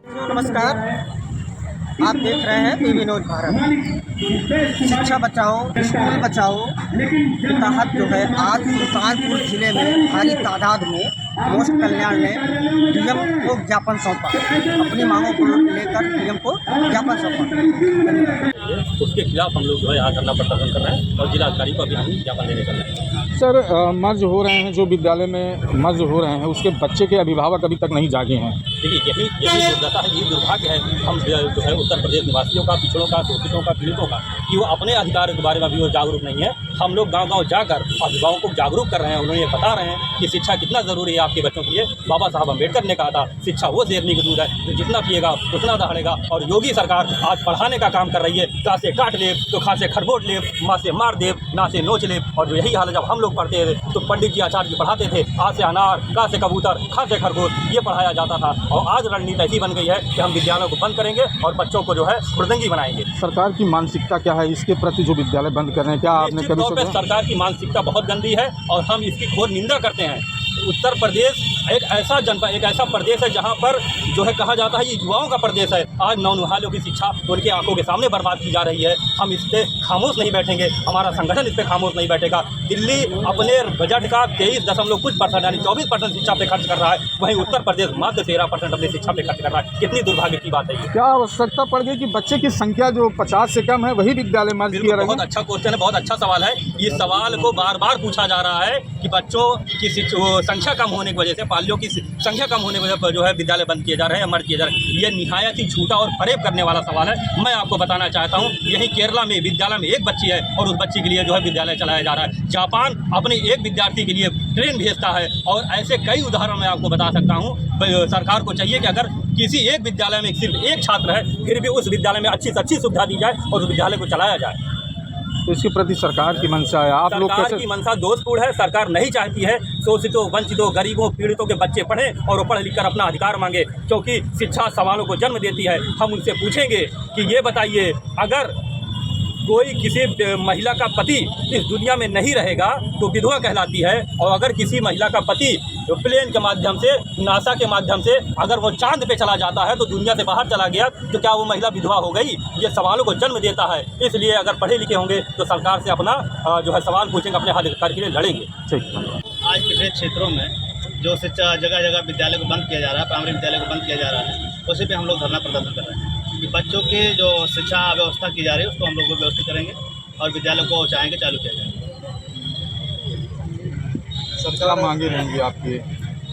नमस्कार, आप देख रहे हैं टीवी न्यूज़ भारत। शिक्षा बचाओ स्कूल बचाओ के तहत जो है आज सुल्तानपुर जिले में भारी तादाद में मोस्ट कल्याण ने डीएम को ज्ञापन सौंपा। अपनी मांगों को लेकर डीएम को ज्ञापन सौंपा। उसके खिलाफ हम लोग जो है यहाँ धरना प्रदर्शन कर रहे हैं और जिलाधिकारी को भी हम ज्ञापन देने चल रहे हैं। सर, मर्ज हो रहे हैं, जो विद्यालय में मर्ज हो रहे हैं उसके बच्चे के अभिभावक अभी तक नहीं जागे हैं। देखिए यही दुर्दशा है, यही दुर्भाग्य है हम जो है उत्तर प्रदेश निवासियों का, पिछड़ों का, शोषितों का, पीड़ितों का, कि वो अपने अधिकार के बारे में भी वो जागरूक नहीं है। हम लोग गांव-गांव जाकर अभिभावकों को जागरूक कर रहे हैं, उन्हें बता रहे हैं कि शिक्षा कितना ज़रूरी है आपके बच्चों के लिए। बाबा साहब अम्बेडकर ने कहा था शिक्षा वो शेरनी का दूध है जो जितना पिएगा उतना दहाड़ेगा। और योगी सरकार आज पढ़ाने का काम कर रही है। का से काट ले तो खा से खरबोट ले, माँ से मार दे, ना से नोच ले। और जो यही हाल है, जब हम लोग पढ़ते थे तो पंडित जी आचार्य जी पढ़ाते थे आ से अनार, का से कबूतर, खा से खरगोश, ये पढ़ाया जाता था। और आज रणनीति ऐसी बन गई है कि हम विद्यालयों को बंद करेंगे और बच्चों को जो है हुड़दंगी बनाएंगे। सरकार की मानसिकता क्या है इसके प्रति, जो विद्यालय बंद कर रहे हैं? क्या आपने कभी सोचा? सरकार की मानसिकता बहुत गंदी है और हम इसकी घोर निंदा करते हैं। उत्तर प्रदेश एक ऐसा जनपद, एक ऐसा प्रदेश है जहां पर जो है कहा जाता है ये युवाओं का प्रदेश है। आज नौनिहालों की शिक्षा उनकी आंखों के सामने बर्बाद की जा रही है। हम इस पर खामोश नहीं बैठेंगे, हमारा संगठन इस पर खामोश नहीं बैठेगा। दिल्ली अपने बजट का 23% यानी 24% शिक्षा पे खर्च कर रहा है, वहीं उत्तर प्रदेश मात्र 13% अपनी शिक्षा पे खर्च कर रहा है। कितनी दुर्भाग्य की बात है ये। क्या आवश्यकता पड़ गई कि बच्चे की संख्या जो 50 से कम है वही विद्यालय मर्ज किया रहे? बहुत अच्छा क्वेश्चन है, बहुत अच्छा सवाल है। इस सवाल को बार बार पूछा जा रहा है कि बच्चों की संख्या कम होने की वजह से, पालियों की संख्या कम होने की वजह पर जो है विद्यालय बंद किए जा रहे हैं, मर्ज किए जा रहे हैं। ये निहायत ही झूठा और फरेब करने वाला सवाल है। मैं आपको बताना चाहता हूँ, यही केरला में विद्यालय में एक बच्ची है और उस बच्ची के लिए जो है विद्यालय चलाया जा रहा है। जापान अपने एक विद्यार्थी के लिए ट्रेन भेजता है और ऐसे कई उदाहरण मैं आपको बता सकता हूँ। सरकार को चाहिए कि अगर किसी एक विद्यालय में सिर्फ एक छात्र है, फिर भी उस विद्यालय में अच्छी से अच्छी सुविधा दी जाए और उस विद्यालय को चलाया जाए। तो इसके प्रति सरकार की मंशा है, आप लोग सरकार की मंशा दोषपूर्ण है। सरकार नहीं चाहती है शोषितों, वंचितों, गरीबों, पीड़ितों के बच्चे पढ़ें और वो पढ़ लिख कर अपना अधिकार मांगे, क्योंकि शिक्षा सवालों को जन्म देती है। हम उनसे पूछेंगे कि ये बताइए, अगर कोई किसी महिला का पति इस दुनिया में नहीं रहेगा तो विधवा कहलाती है, और अगर किसी महिला का पति प्लेन के माध्यम से, नासा के माध्यम से अगर वो चांद पे चला जाता है, तो दुनिया से बाहर चला गया, तो क्या वो महिला विधवा हो गई? ये सवालों को जन्म देता है। इसलिए अगर पढ़े लिखे होंगे तो सरकार से अपना जो है सवाल पूछेंगे, अपने अधिकार के लिए लड़ेंगे। आज पिछले क्षेत्रों में जो शिक्षा जगह जगह विद्यालय को बंद किया जा रहा है, प्राइमरी विद्यालय को बंद किया जा रहा है, उसी पे हम लोग धरना प्रदर्शन कर रहे हैं कि बच्चों की जो शिक्षा व्यवस्था की जा रही है उसको हम लोग व्यवस्थित करेंगे और विद्यालय को चाहेंगे चालू किया जाएगा। सरकार मांगे रहेंगी आपकी?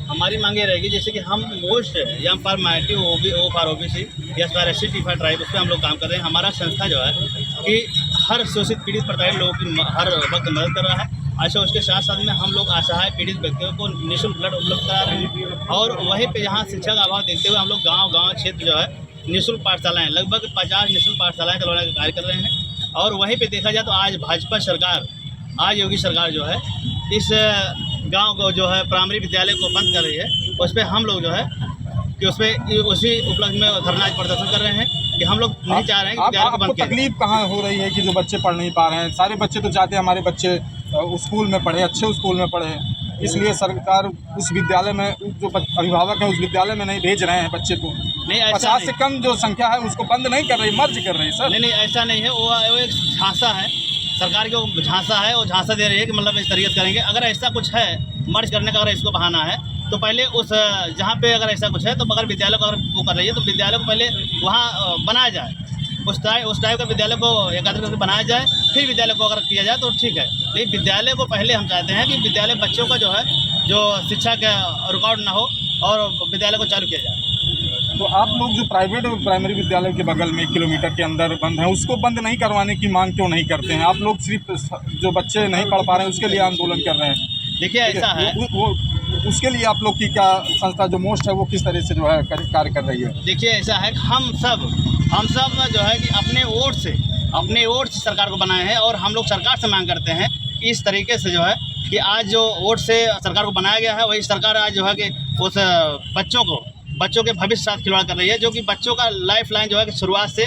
हमारी मांगे रहेगी जैसे कि हम मोस्ट या for minority or for OBC या for SC T for tribe, उस पर हम लोग काम कर रहे हैं। हमारा संस्था जो है कि हर शोषित पीड़ित प्रताड़ित लोगों की हर वक्त मदद कर रहा है। अच्छा, उसके साथ साथ में हम लोग असहाय पीड़ित व्यक्तियों को निःशुल्क ब्लड उपलब्ध करा रहे हैं। और वहीं पे यहाँ शिक्षा का अभाव देखते हुए हम लोग गाँव क्षेत्र जो है निःशुल्क पाठशालाएँ, लगभग 50 निःशुल्क पाठशालाएँ चलाने का कार्य कर रहे हैं। और वहीं पे देखा जाए तो आज भाजपा सरकार, आज योगी सरकार जो है इस गांव को जो है प्राइमरी विद्यालय को बंद कर रही है। उस पर हम लोग जो है कि उस पर उसी उपलक्ष्य में धरना प्रदर्शन कर रहे हैं कि हम लोग नहीं चाह रहे हैं कि विद्यालय को बंद किया। तकलीफ कहाँ हो रही है कि जो बच्चे पढ़ नहीं पा रहे हैं? सारे बच्चे तो चाहते हैं हमारे बच्चे स्कूल में पढ़े, अच्छे स्कूल में पढ़े, इसलिए सरकार उस विद्यालय में जो अभिभावक है उस विद्यालय में नहीं भेज रहे हैं बच्चे को। नहीं, 50 से कम जो संख्या है उसको बंद नहीं कर रही, मर्ज कर रही है। सर नहीं, ऐसा नहीं है। वो एक झांसा है, सरकार की झांसा है, वो झांसा दे रही है कि मतलब इस तरीके से करेंगे। अगर ऐसा कुछ है मर्ज करने का, अगर इसको बहाना है तो पहले उस जहाँ पे अगर ऐसा कुछ है तो अगर विद्यालय को अगर वो कर रही है तो विद्यालय को पहले वहाँ बनाया जाए, उस टाइप का विद्यालय को एकत्रित करके बनाया जाए, फिर विद्यालय को अगर किया जाए तो ठीक है। लेकिन विद्यालय को पहले हम चाहते हैं कि विद्यालय बच्चों का जो है जो शिक्षा का रिकॉर्ड ना हो और विद्यालय को चालू किया जाए। तो आप लोग जो प्राइवेट प्राइमरी विद्यालय के बगल में 1 किलोमीटर के अंदर बंद है, उसको बंद नहीं करवाने की मांग क्यों नहीं करते हैं? आप लोग सिर्फ जो बच्चे नहीं पढ़ पा रहे हैं उसके लिए आंदोलन कर रहे हैं। देखिए ऐसा है, वो उसके लिए आप लोग की क्या संस्था जो मोस्ट है वो किस तरह से जो है कार्य कर रही है? देखिए ऐसा है कि हम सब जो है कि अपने वोट से सरकार को बनाए हैं और हम लोग सरकार से मांग करते हैं कि इस तरीके से जो है कि आज जो वोट से सरकार को बनाया गया है वही सरकार आज जो है कि उस बच्चों के भविष्य साथ खिलवाड़ कर रही है, जो कि बच्चों का लाइफ लाइन जो है कि शुरुआत से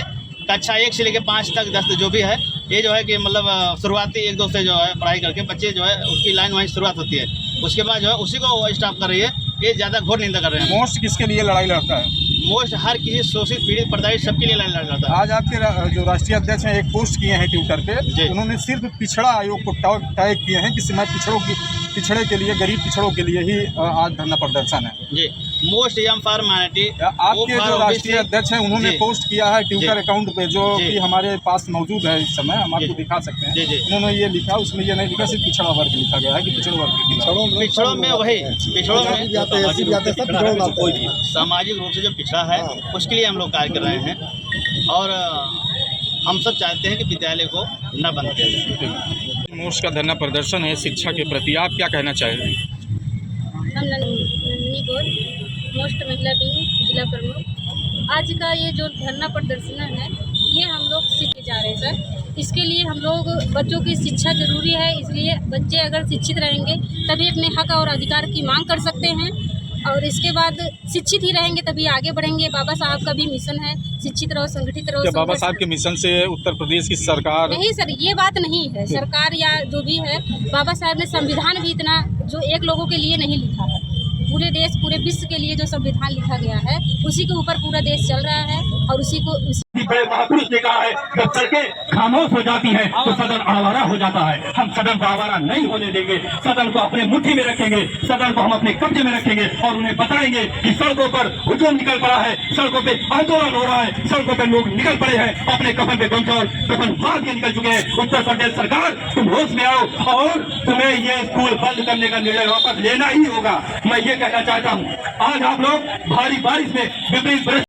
कक्षा 1 से लेकर 5 तक 10 जो भी है, ये जो है कि मतलब शुरुआती 1-2 से जो है पढ़ाई करके बच्चे जो है उसकी लाइन वहीं शुरुआत होती है। उसके बाद जो है उसी को स्टॉप कर रही है। ये ज़्यादा घोर निंदा कर रहे हैं। मोस्ट किसके लिए लड़ाई लड़ता है? मोस्ट हर किसी शोषित पीड़ित प्रताड़ित सबके लिए लड़ता है। आज आपके जो राष्ट्रीय अध्यक्ष हैं एक पोस्ट किए हैं ट्विटर पे, जी। उन्होंने सिर्फ पिछड़ा आयोग को टैग किए हैं कि मैं पिछड़े के लिए, गरीब पिछड़ों के लिए ही आज धरना प्रदर्शन है। जी, मोस्ट एम फॉर माइनॉरिटी। आपके जो राष्ट्रीय अध्यक्ष हैं उन्होंने पोस्ट किया है ट्विटर अकाउंट पे, जो जी। कि हमारे पास मौजूद है इस समय, हम आपको दिखा सकते हैं। जी, जी। उन्होंने ये लिखा, उसमें ये नहीं लिखा, सिर्फ पिछड़ा वर्ग लिखा गया है कि पिछड़े वर्ग के खिलाफ। पिछड़ों में वही पिछड़ों में कोई भी सामाजिक रूप से जो पिछड़ा है उसके लिए हम लोग कार्य कर रहे हैं, और हम सब चाहते हैं कि विद्यालय को न बंद किया जाए। मोस्ट का धरना प्रदर्शन है शिक्षा के प्रति, आप क्या कहना चाहेंगे? हम नन्नी बोल, मोस्ट महिला विंग जिला प्रमुख। आज का ये जो धरना प्रदर्शन है ये हम लोग सीखे जा रहे हैं सर। इसके लिए हम लोग बच्चों की शिक्षा जरूरी है, इसलिए बच्चे अगर शिक्षित रहेंगे तभी अपने हक और अधिकार की मांग कर सकते हैं, और इसके बाद शिक्षित ही रहेंगे तभी आगे बढ़ेंगे। बाबा साहब का भी मिशन है शिक्षित रहो, संगठित रहो। क्या बाबा साहब के मिशन से उत्तर प्रदेश की सरकार? नहीं सर, ये बात नहीं है। सरकार या जो भी है, बाबा साहब ने संविधान भी इतना जो एक लोगों के लिए नहीं लिखा है, पूरे देश पूरे विश्व के लिए जो संविधान लिखा गया है उसी के ऊपर पूरा देश चल रहा है, और उसी को बड़े महापुरुष ने कहा है जब सड़कें खामोश हो जाती हैं तो सदन आवारा हो जाता है। हम सदन को आवारा नहीं होने देंगे, सदन को अपने मुट्ठी में रखेंगे, सदन को हम अपने कब्जे में रखेंगे और उन्हें बताएंगे कि सड़कों पर हुजूम निकल पड़ा है, सड़कों पे आंदोलन हो रहा है, सड़कों पे लोग निकल पड़े हैं, अपने कफन पे गमछा और कफन बांध के निकल चुके हैं। उत्तर प्रदेश सरकार तुम होश में आओ और तुम्हें ये स्कूल बंद करने का निर्णय वापस लेना ही होगा। मैं ये कहना चाहता हूँ, आज आप लोग भारी बारिश में विपरीत